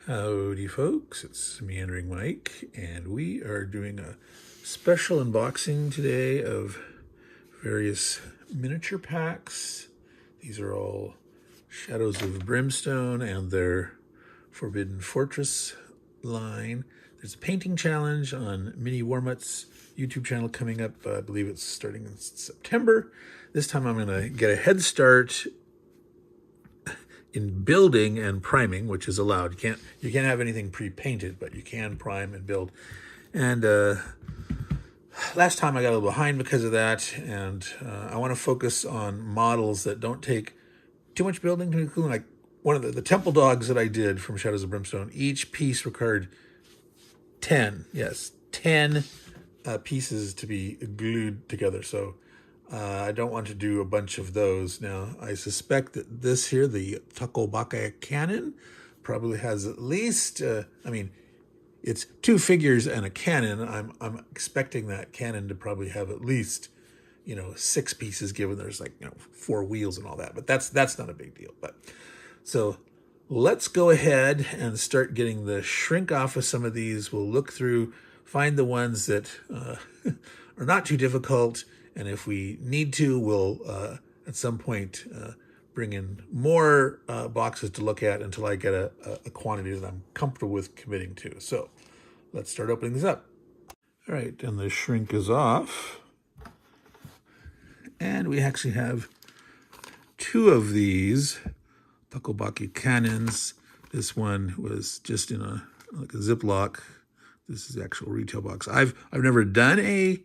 Howdy folks, it's Meandering Mike, and we are doing a special unboxing today of various miniature packs. These are all Shadows of Brimstone and their Forbidden Fortress line. There's a painting challenge on Mini Warmutt's YouTube channel coming up. I believe it's starting in September. This time I'm going to get a head start in building and priming, which is allowed. You can't have anything pre-painted, but you can prime and build. And last time I got a little behind because of that, and I want to focus on models that don't take too much building, including like one of the temple dogs that I did from Shadows of Brimstone. Each piece required 10 pieces to be glued together. So I don't want to do a bunch of those. Now, I suspect that this here, the Takobaka cannon, probably has at least, it's two figures and a cannon. I'm expecting that cannon to probably have at least, 6 pieces, given there's 4 wheels and all that. But that's not a big deal. But so let's go ahead and start getting the shrink off of some of these. We'll look through, find the ones that are not too difficult. And if we need to, we'll at some point bring in more boxes to look at until I get a quantity that I'm comfortable with committing to. So let's start opening these up. All right, and the shrink is off. And we actually have 2 of these Takobaki cannons. This one was just in a Ziploc. This is the actual retail box. I've never done a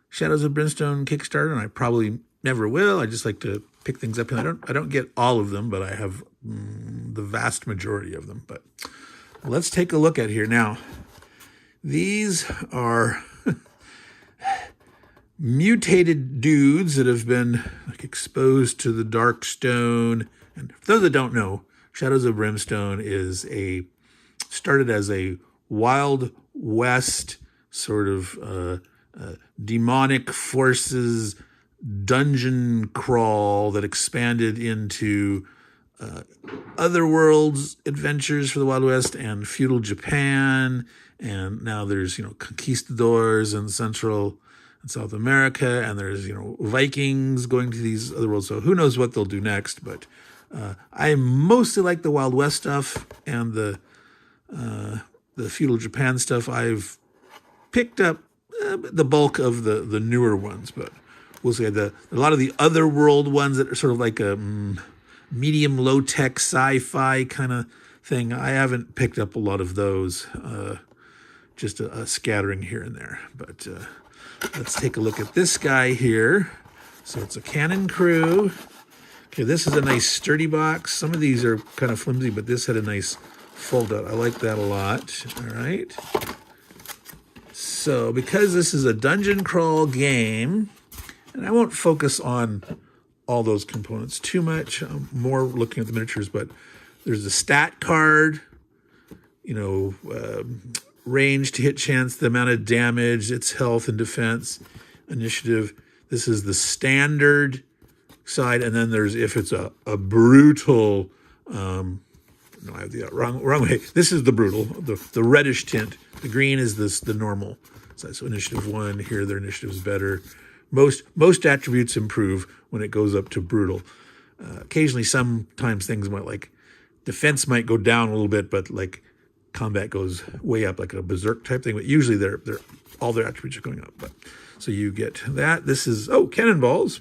Shadows of Brimstone Kickstarter, and I probably never will. I just like to pick things up, and I don't get all of them, but I have the vast majority of them. But let's take a look at here now. These are mutated dudes that have been exposed to the dark stone. And for those that don't know, Shadows of Brimstone started as a Wild West sort of demonic forces dungeon crawl that expanded into other worlds adventures for the Wild West and feudal Japan. And now there's, conquistadors in Central and South America, and there's, Vikings going to these other worlds. So who knows what they'll do next, but I mostly like the Wild West stuff, and the feudal Japan stuff I've picked up the bulk of the newer ones, but we'll say a lot of the other world ones that are sort of like a medium low-tech sci-fi kind of thing, I haven't picked up a lot of those, just a scattering here and there. But let's take a look at this guy here. So it's a cannon crew. Okay, this is a nice sturdy box. Some of these are kind of flimsy, but this had a nice fold out. I like that a lot. All right. So because this is a dungeon crawl game, and I won't focus on all those components too much, I'm more looking at the miniatures, but there's a stat card, range to hit chance, the amount of damage, its health and defense, initiative. This is the standard side, and then there's if it's a brutal, no, I have the wrong way. This is the brutal, the reddish tint. The green is the normal. So initiative 1 here, their initiative is better. Most attributes improve when it goes up to brutal. Occasionally, sometimes things might defense might go down a little bit, but combat goes way up, like a berserk type thing. But usually, they're all their attributes are going up. But so you get that. This is cannonballs.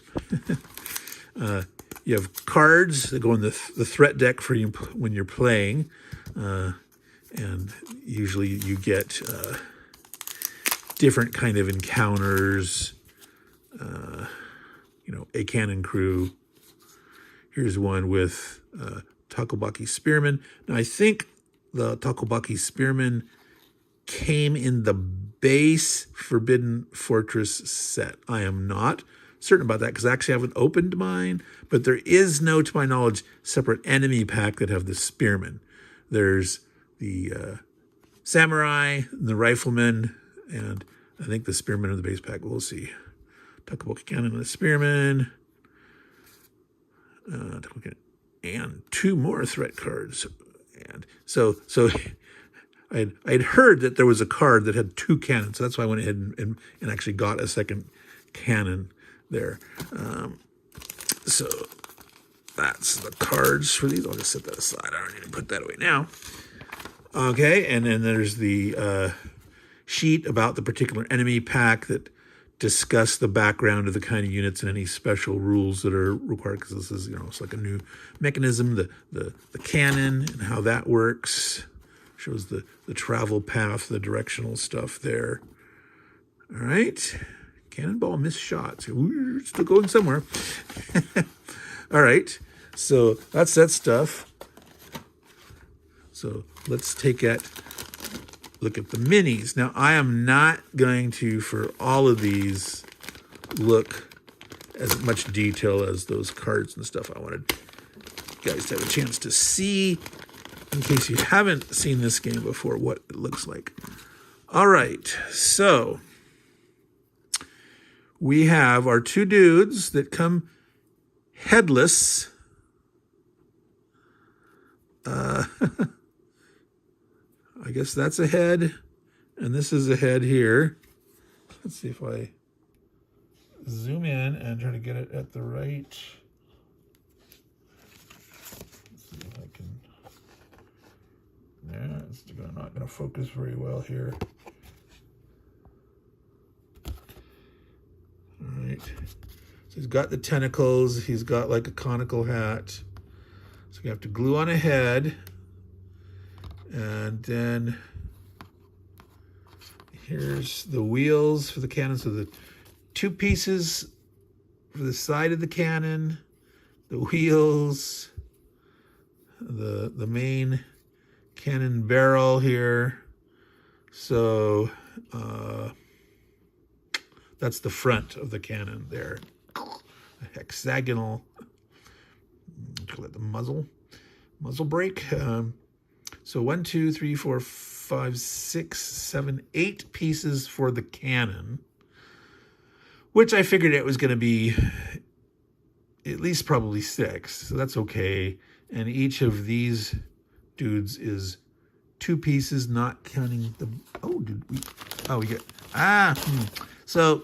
You have cards that go in the threat deck for you when you're playing, and usually you get different kind of encounters. A cannon crew. Here's one with Takobaki Spearman. Now, I think the Takobaki Spearman came in the base Forbidden Fortress set. I am not certain about that because I actually haven't opened mine, but there is no, to my knowledge, separate enemy pack that have the Spearman. There's the Samurai, the Rifleman, and I think the Spearman in the base pack. We'll see. Takobaki Cannon and the Spearman. And 2 more threat cards. And so I'd heard that there was a card that had 2 cannons. So that's why I went ahead and actually got a second cannon there. So that's the cards for these. I'll just set that aside. I don't need to put that away now. Okay, and then there's the sheet about the particular enemy pack that discuss the background of the kind of units and any special rules that are required, because this is, it's like a new mechanism, the cannon and how that works. Shows the travel path, the directional stuff there. All right. Cannonball missed shots. We're still going somewhere. All right. So that's that stuff. So let's look at the minis. Now, I am not going to, for all of these, look as much detail as those cards and stuff. I wanted you guys to have a chance to see, in case you haven't seen this game before, what it looks like. All right, so we have our 2 dudes that come headless. I guess that's a head, and this is a head here. Let's see if I zoom in and try to get it at the right. Let's see if I can. Yeah, it's not going to focus very well here. All right. So he's got the tentacles. He's got like a conical hat. So you have to glue on a head. And then here's the wheels for the cannon. So the 2 pieces for the side of the cannon, the wheels, the main cannon barrel here. So that's the front of the cannon there. A hexagonal, call it the muzzle brake. So 1, 2, 3, 4, 5, 6, 7, 8 pieces for the cannon, which I figured it was going to be at least probably 6. So that's okay. And each of these dudes is 2 pieces, not counting the, we get, So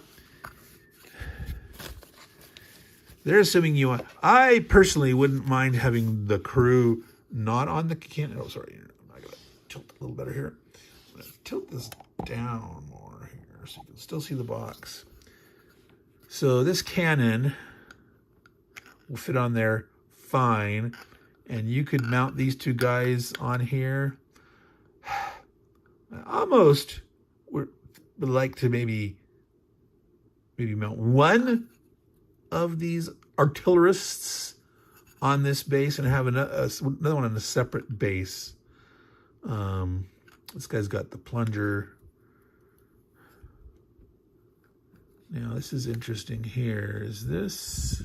they're assuming I personally wouldn't mind having the crew not on the cannon. Oh, sorry. I got to tilt a little better here. I'm going to tilt this down more here so you can still see the box. So this cannon will fit on there fine. And you could mount these 2 guys on here. I almost would like to maybe mount one of these artillerists on this base and have another one on a separate base. This guy's got the plunger. Now, this is interesting here. Is this...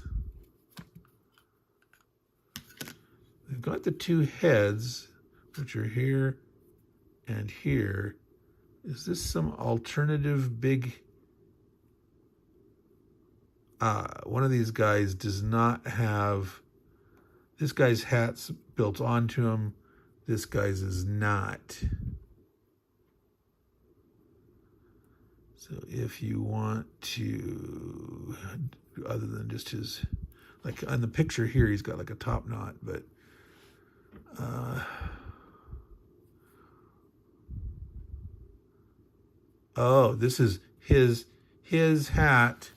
They've got the 2 heads, which are here and here. Is this some alternative big... one of these guys does not have... This guy's hat's built onto him. This guy's is not. So if you want to, other than just his, like on the picture here, he's got like a top knot, but this is his hat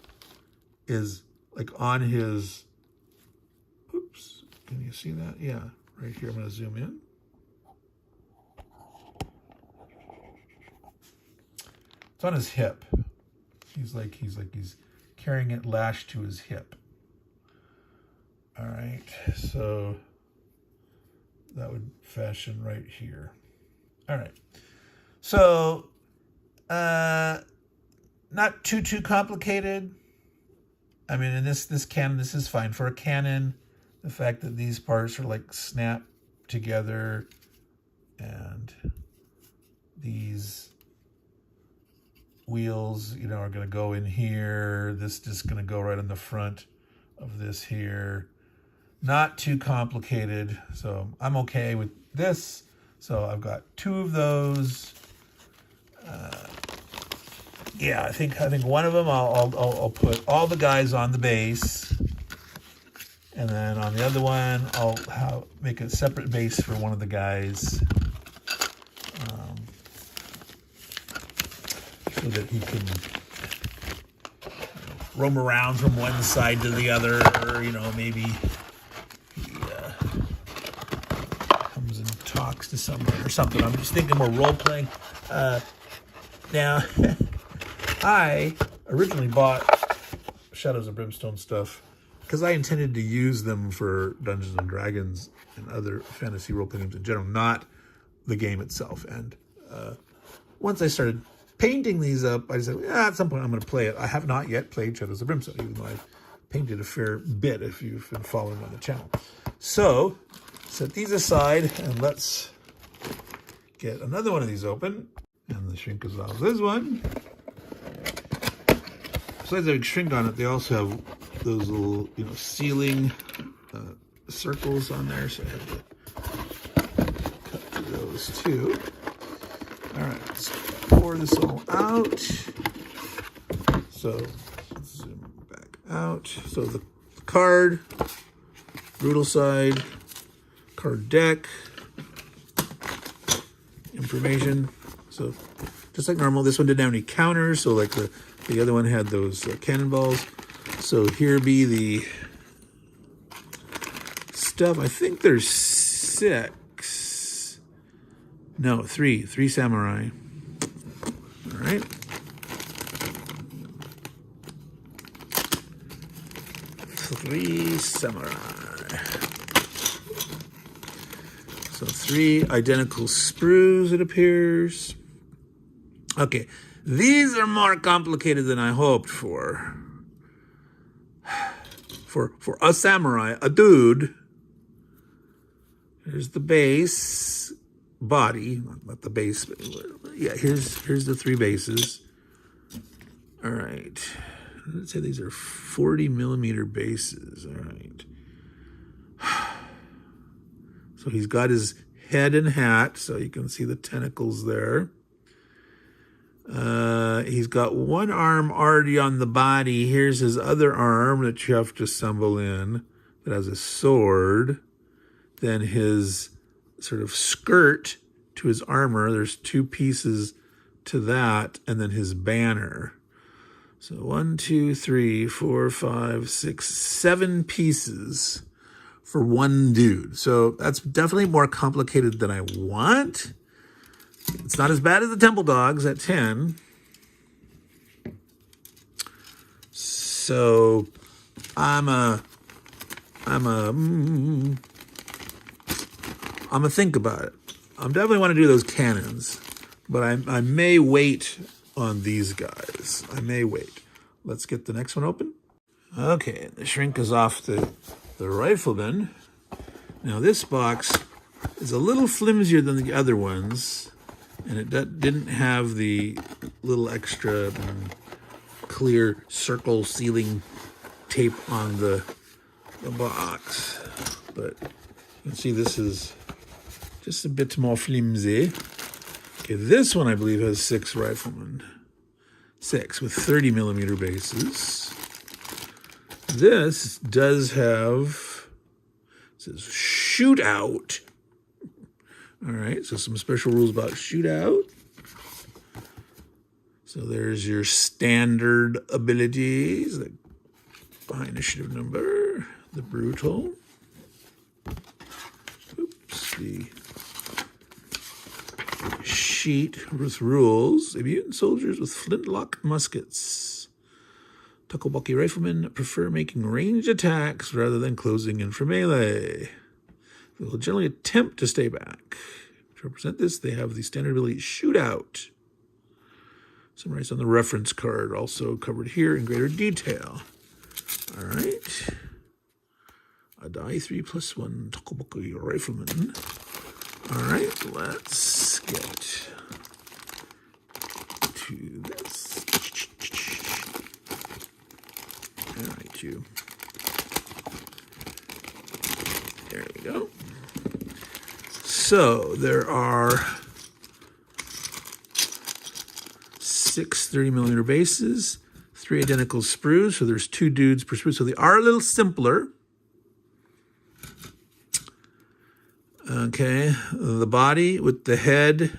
is like on his, oops, can you see that? Yeah, right here. I'm going to zoom in. It's on his hip. He's carrying it lashed to his hip. All right, so that would fashion right here. All right, so not too complicated. I mean, in this cannon, this is fine for a cannon. The fact that these parts are like snapped together, and these wheels, are going to go in here. This is going to go right on the front of this here. Not too complicated, so I'm okay with this. So I've got 2 of those. Yeah, I think one of them I'll put all the guys on the base, and then on the other one I'll make a separate base for one of the guys, so that he can roam around from one side to the other, or maybe he comes and talks to someone or something. I'm just thinking more role playing. Now. I originally bought Shadows of Brimstone stuff because I intended to use them for Dungeons and Dragons and other fantasy role-playing games in general, not the game itself. And once I started painting these up, I said, at some point I'm going to play it. I have not yet played Shadows of Brimstone, even though I've painted a fair bit if you've been following on the channel. So, set these aside and let's get another one of these open. And the shrink is off this one. Besides having shrink on it, they also have those little, sealing circles on there, so I have to cut through those too. All right, let's pour this all out. So let's zoom back out. So the card, brutal side, card deck, information. So just like normal, this one didn't have any counters, so like the other one had those cannonballs. So here be the stuff. I think there's 6. No, 3. 3 samurai. All right. Three samurai. So 3 identical sprues, it appears. Okay. These are more complicated than I hoped for. For a samurai, a dude. Here's the base body, not the base, but yeah, here's the 3 bases. All right. Let's say these are 40 millimeter bases. All right. So he's got his head and hat, so you can see the tentacles there. He's got one arm already on the body. Here's his other arm that you have to assemble in that has a sword. Then his sort of skirt to his armor. There's 2 pieces to that, and then his banner. So 1, 2, 3, 4, 5, 6, 7 pieces for one dude. So that's definitely more complicated than I want. It's not as bad as the Temple Dogs at 10. So I'm a think about it. I definitely want to do those cannons, but I may wait on these guys. I may wait. Let's get the next one open. Okay, the shrink is off the rifleman. Now this box is a little flimsier than the other ones, and it didn't have the little extra clear circle sealing tape on the box. But you can see this is just a bit more flimsy. Okay, this one I believe has 6 riflemen. 6 with 30 millimeter bases. This does have, it says shootout. All right, so some special rules about shootout. So there's your standard abilities, the high initiative number, the brutal. Oops, the sheet with rules. Mutant soldiers with flintlock muskets. Takoboki riflemen prefer making ranged attacks rather than closing in for melee. They will generally attempt to stay back. To represent this, they have the standard ability shootout. Summarized on the reference card, also covered here in greater detail. All right. A die 3+1 Takoboki rifleman. All right, let's get to this. All right, you. There we go. So there are 6 30mm bases, 3 identical sprues. So there's 2 dudes per sprue. So they are a little simpler. Okay, the body with the head,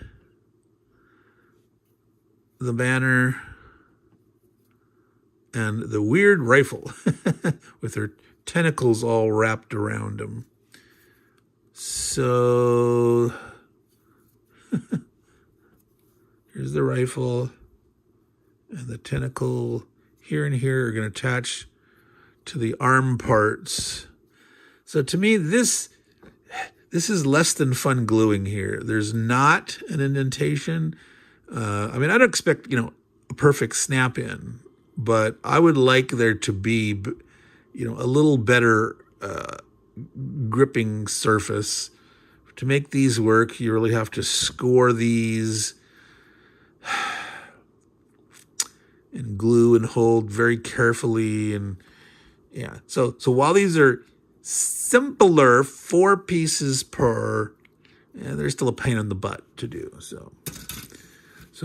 the banner, and the weird rifle with her tentacles all wrapped around them. So here's the rifle, and the tentacle here and here are going to attach to the arm parts. So to me, this is less than fun gluing here. There's not an indentation. I mean, I don't expect, a perfect snap in, but I would like there to be, a little better gripping surface. To make these work, you really have to score these and glue and hold very carefully. And yeah, so while these are simpler, 4 pieces per, there's still a pain in the butt to do. So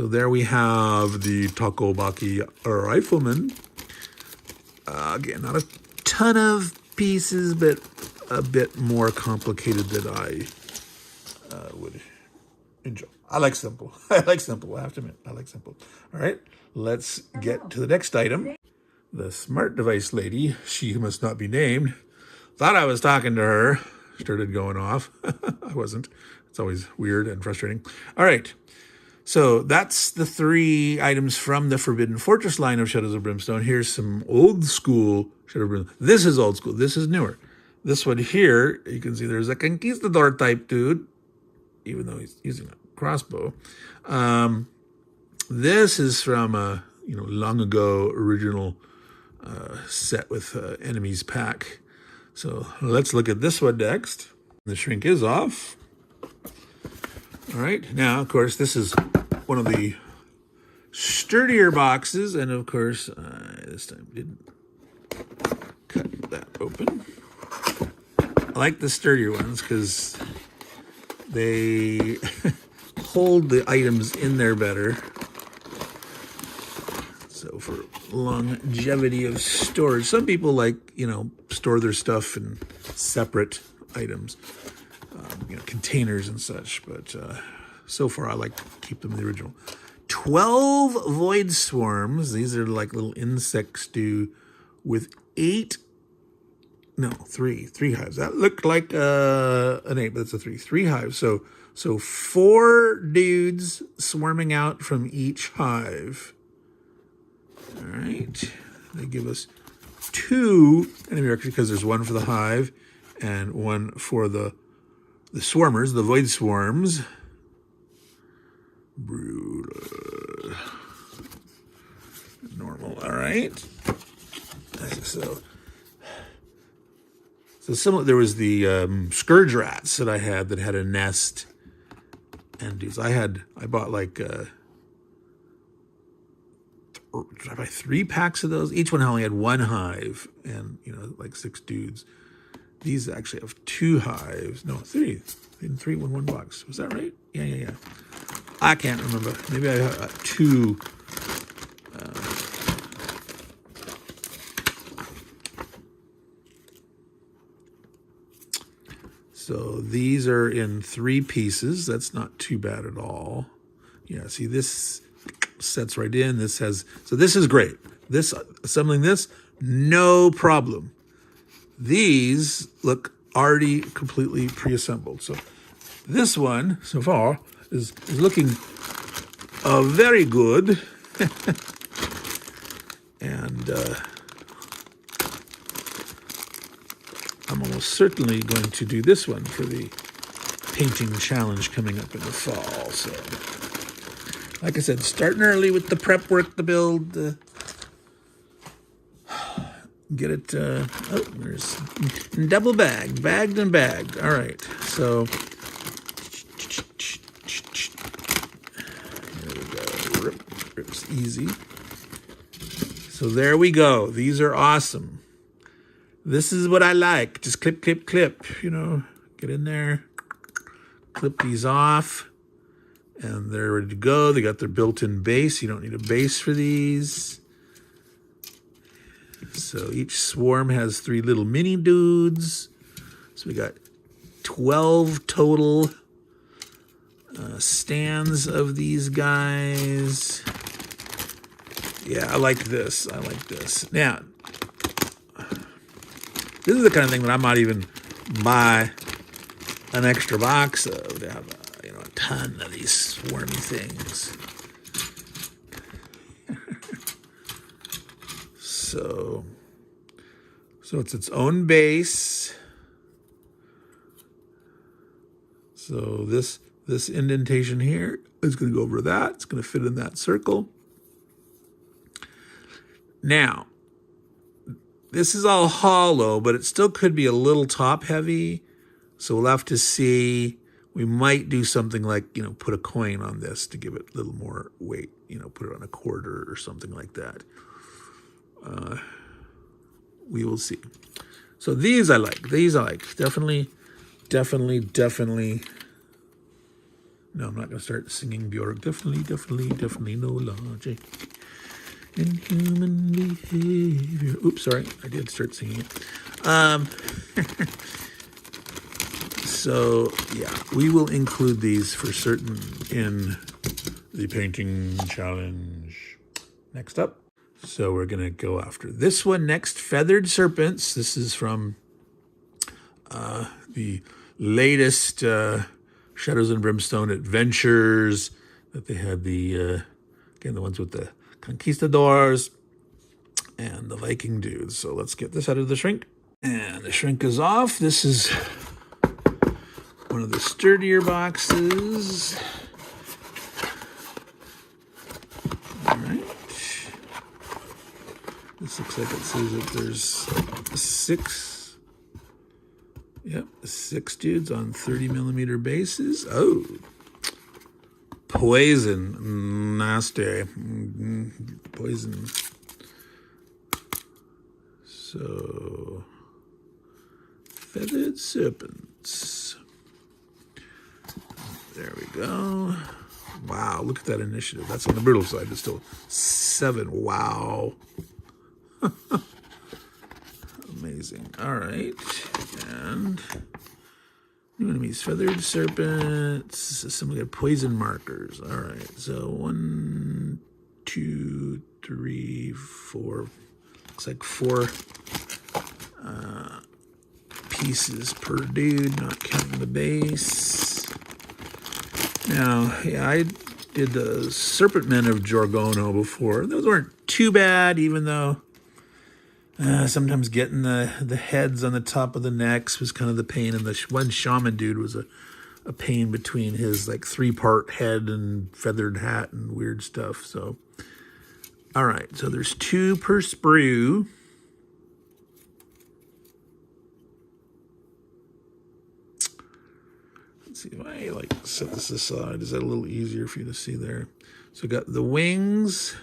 there we have the Takobaki Rifleman. Again, not a ton of pieces, but a bit more complicated than I would enjoy. I like simple. I have to admit, I like simple. All right, let's get to the next item. The smart device lady, she who must not be named, thought I was talking to her, started going off. I wasn't. It's always weird and frustrating. All right. So that's the 3 items from the Forbidden Fortress line of Shadows of Brimstone. Here's some old school Shadow of Brimstone. This is old school. This is newer. This one here, you can see there's a conquistador type dude, even though he's using a crossbow. This is from a long ago original set with enemies pack. So let's look at this one next. The shrink is off. All right, now, of course, this is one of the sturdier boxes, and of course, this time didn't cut that open. I like the sturdier ones because they hold the items in there better. So for longevity of storage, some people like, store their stuff in separate items. Containers and such, but so far I like to keep them the original. 12 void swarms. These are like little insect stew with 3 hives. That looked like an 8, but it's a 3. 3 hives. So 4 dudes swarming out from each hive. All right. They give us 2 enemy records because there's 1 for the hive and 1 for the swarmers, the void swarms. Brutal. Normal, all right. So similar, there was the scourge rats that I had that had a nest. And dudes, I bought like, did I buy 3 packs of those? Each one only had 1 hive and, like 6 dudes. These actually have 2 hives. No, 3. In 3 in 1 box. Was that right? Yeah. I can't remember. Maybe I have 2. So these are in 3 pieces. That's not too bad at all. Yeah, see, this sets right in. This is great. Assembling this, no problem. These look already completely pre-assembled. So this one, so far, is looking very good. And I'm almost certainly going to do this one for the painting challenge coming up in the fall. So, like I said, starting early with the prep work, the build, get it, there's double bagged and bagged. All right, so there we go, rips easy. So there we go. These are awesome. This is what I like. Just clip, get in there, clip these off, and they're ready to go. They got their built-in base. You don't need a base for these. So each swarm has 3 little mini dudes. So we got 12 total stands of these guys. Yeah, I like this. I like this. Now, this is the kind of thing that I might even buy an extra box of to have a ton of these swarmy things. So it's its own base. So this indentation here is going to go over that. It's going to fit in that circle. Now, this is all hollow, but it still could be a little top heavy. So we'll have to see. We might do something like, put a coin on this to give it a little more weight. Put it on a quarter or something like that. We will see. So these I like. Definitely. No, I'm not going to start singing Bjork. Definitely no logic in human behavior. Oops, sorry. I did start singing it. So, yeah, we will include these for certain in the painting challenge. Next up. So we're going to go after this one next, Feathered Serpents. This is from the latest Shadows and Brimstone adventures that they had the ones with the conquistadors and the Viking dudes. So let's get this out of the shrink. And the shrink is off. This is one of the sturdier boxes. All right. This looks like it says that there's 6. Yep, 6 dudes on 30mm bases. Oh, poison, nasty, poison. So, Feathered Serpents. There we go. Wow, look at that initiative. That's on the brutal side, but still 7. Wow. Amazing. All right. And new enemies, Feathered Serpents. Some got poison markers. All right. So 1, 2, 3, 4. Looks like 4 pieces per dude, not counting the base. Now, yeah, I did the Serpent Men of Jorgono before. Those weren't too bad, even though sometimes getting the heads on the top of the necks was kind of the pain, and the one shaman dude was a pain between his 3-part head and feathered hat and weird stuff. So, all right, so there's 2 per sprue. Let's see if I set this aside. Is that a little easier for you to see there? So we got the wings.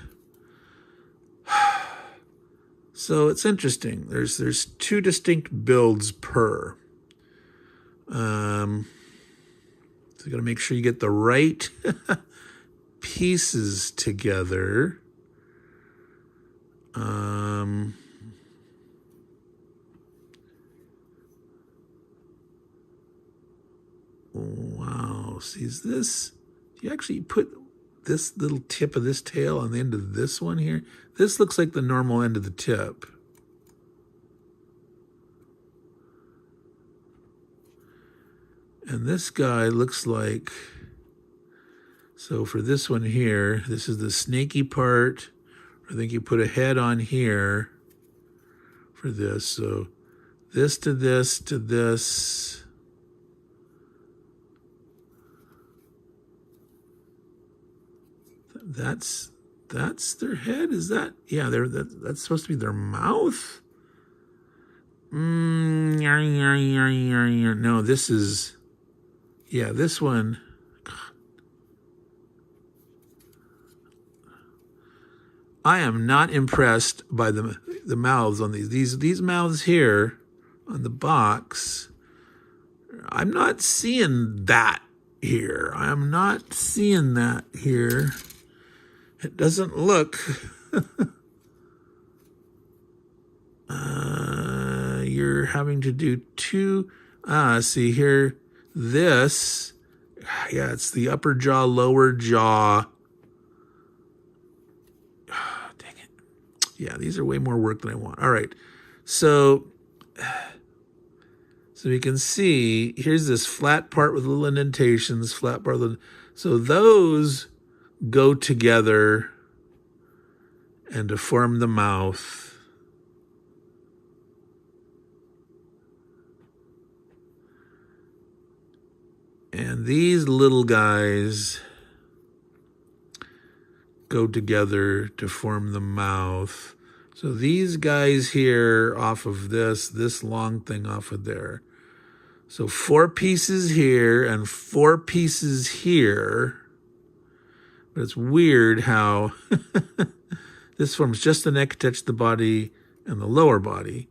So it's interesting. There's 2 distinct builds per. So you got to make sure you get the right pieces together. Wow. See, is this? Do you actually put this little tip of this tail on the end of this one here? This looks like the normal end of the tip. And this guy looks like, so for this one here, this is the snaky part. I think you put a head on here for this. So this to this to this. That's their head. Is that? Yeah, that's supposed to be their mouth. No, this is. Yeah, this one. God. I am not impressed by the mouths on these mouths here on the box. I'm not seeing that here. I'm not seeing that here. It doesn't look. You're having to do two. See here, this. Yeah, it's the upper jaw, lower jaw. Dang it. Yeah, these are way more work than I want. All right. So you can see, here's this flat part with little indentations, flat part. So those go together and to form the mouth. And these little guys go together to form the mouth. So these guys here off of this long thing off of there. So 4 pieces here and 4 pieces here. But it's weird how this forms just the neck, touch the body and the lower body.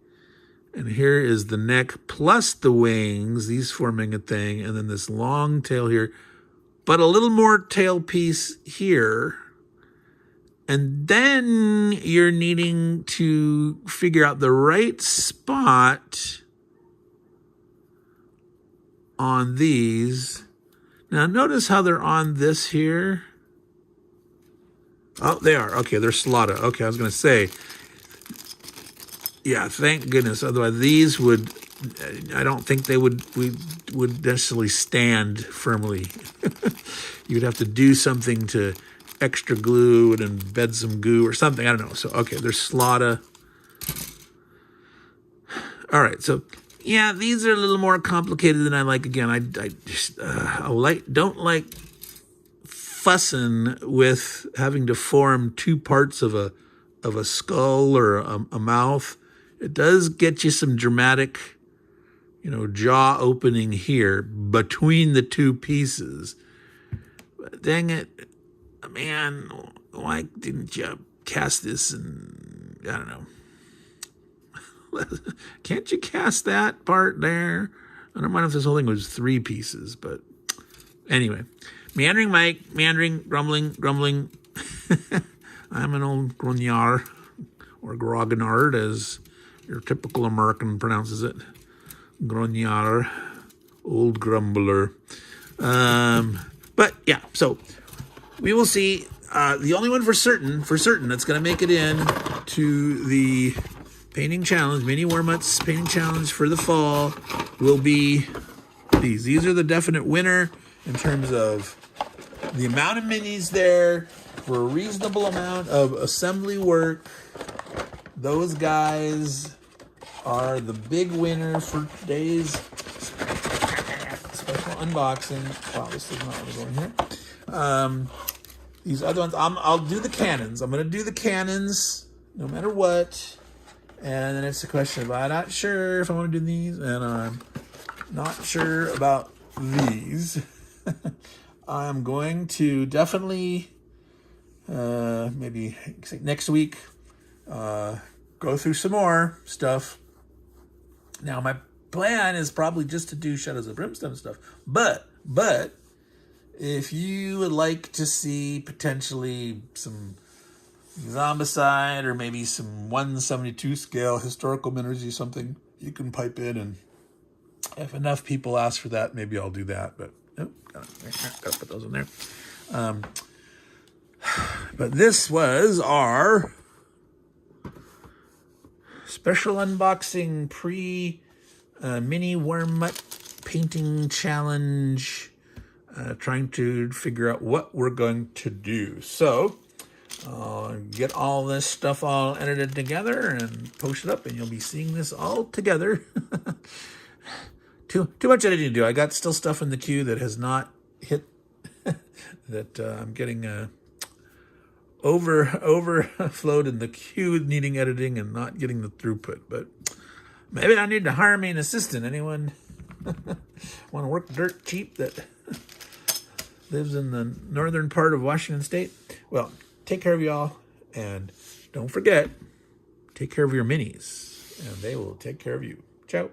And here is the neck plus the wings, these forming a thing, and then this long tail here, but a little more tail piece here. And then you're needing to figure out the right spot on these. Now notice how they're on this here. Oh, they are. Okay, they're slotted. Okay, I was going to say, yeah, thank goodness. Otherwise, these would, I don't think they would necessarily stand firmly. You'd have to do something to extra glue and embed some goo or something. I don't know. So, okay, there's slotted. All right, so yeah, these are a little more complicated than I like. Again, I just don't like fussing with having to form 2 parts of a skull or a mouth. It does get you some dramatic, jaw opening here between the 2 pieces. But dang it, man, why didn't you cast this? And I don't know. Can't you cast that part there? I don't mind if this whole thing was 3 pieces, but anyway. Meandering Mike, meandering, grumbling. I'm an old grognard, or grognard, as your typical American pronounces it. Grognard, old grumbler. But yeah, so we will see. The only one for certain that's going to make it in to the painting challenge, mini Wormuts painting challenge for the fall, will be these. These are the definite winner in terms of the amount of minis there for a reasonable amount of assembly work. Those guys are the big winner for today's special unboxing. Wow, this is not going to go in here. These other ones, I'll do the cannons. I'm going to do the cannons no matter what. And then it's a question of, I'm not sure if I want to do these, and I'm not sure about these. I'm going to definitely, maybe next week, go through some more stuff. Now, my plan is probably just to do Shadows of Brimstone stuff. But if you would like to see potentially some Zombicide or maybe some 1/72 scale historical miniatures or something, you can pipe in, and if enough people ask for that, maybe I'll do that. But gotta put those in there. But this was our special unboxing mini Wormut painting challenge, trying to figure out what we're going to do. So get all this stuff all edited together and post it up, and you'll be seeing this all together. Too much editing to do. I got still stuff in the queue that has not hit, that I'm getting overflowed in the queue needing editing and not getting the throughput. But maybe I need to hire me an assistant. Anyone want to work dirt cheap that lives in the northern part of Washington State? Well, take care of y'all, and don't forget, take care of your minis, and they will take care of you. Ciao.